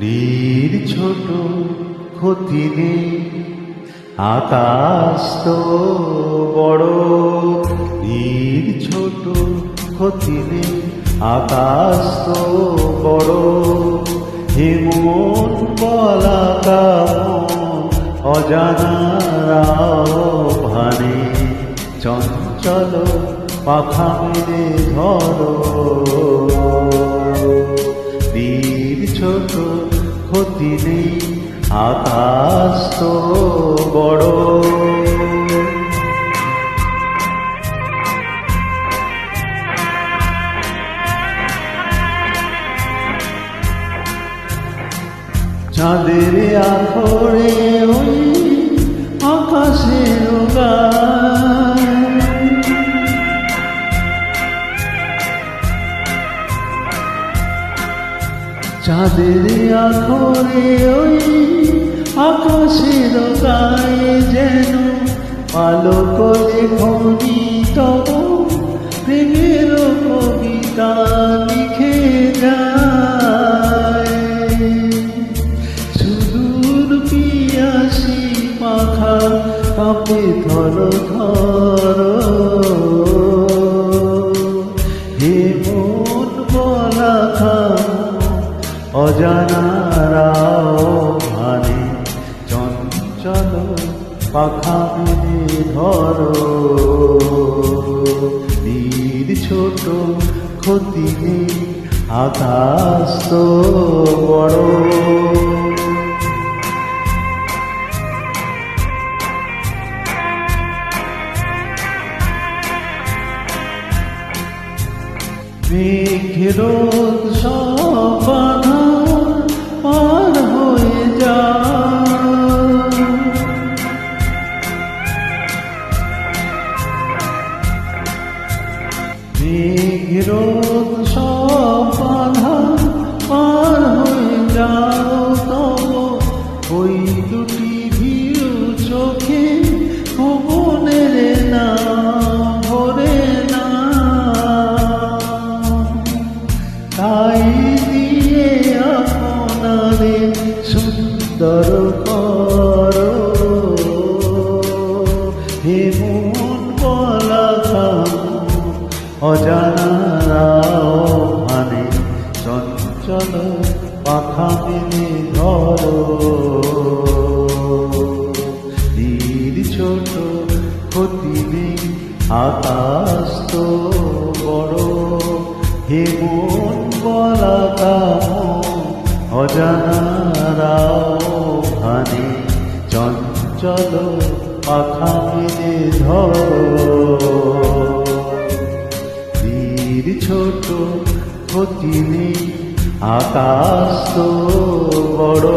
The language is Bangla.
নীর ছোট ক্ষতি নেই, আকাশ তো বড়। নীর ছোট ক্ষতি নেই, আকাশ তো বড়। হে মন বলাকা অজানারাও ভানে, চঞ্চল পাখা মেলে ধরো। নীর ছোট ক্ষতি নেই, আকাশ তো বড়। চাঁদের আখড়ে ওই আকাশের গায়, চাঁদের আখড়ে ওই আকাশের গায়ে যেন আলোক লেখনি তব প্রেমের কবিতা লিখে যায়। সুদূর পিয়াসী পাখা কাঁপে থর থর। হে মন বলাকা অজানারাও ভানে, চঞ্চল পাখা মেলে ধরো। নীর ছোট ক্ষতি নেই, আকাশ তো বড়। মেঘের সব বাধা পার হয়ে যায়, মেঘের সব বাধা পার হয়ে যাও। তব ওই দুটি ভিড় চোখে ভুবনের না ভরে না, তাই দিয়ে আপনারে সুন্দর করো। হে মন বলাকা অজানারাও ভানে, চঞ্চল পাখা মেলে ধরো। নীর ছোট ক্ষতি নেই, আকাশ তো বড়। হে মন বলাকা অজানারাও ভানে, চঞ্চল পাখা মেলে ধরো। নীর ছোট ক্ষতি নেই, আকাশ তো বড়।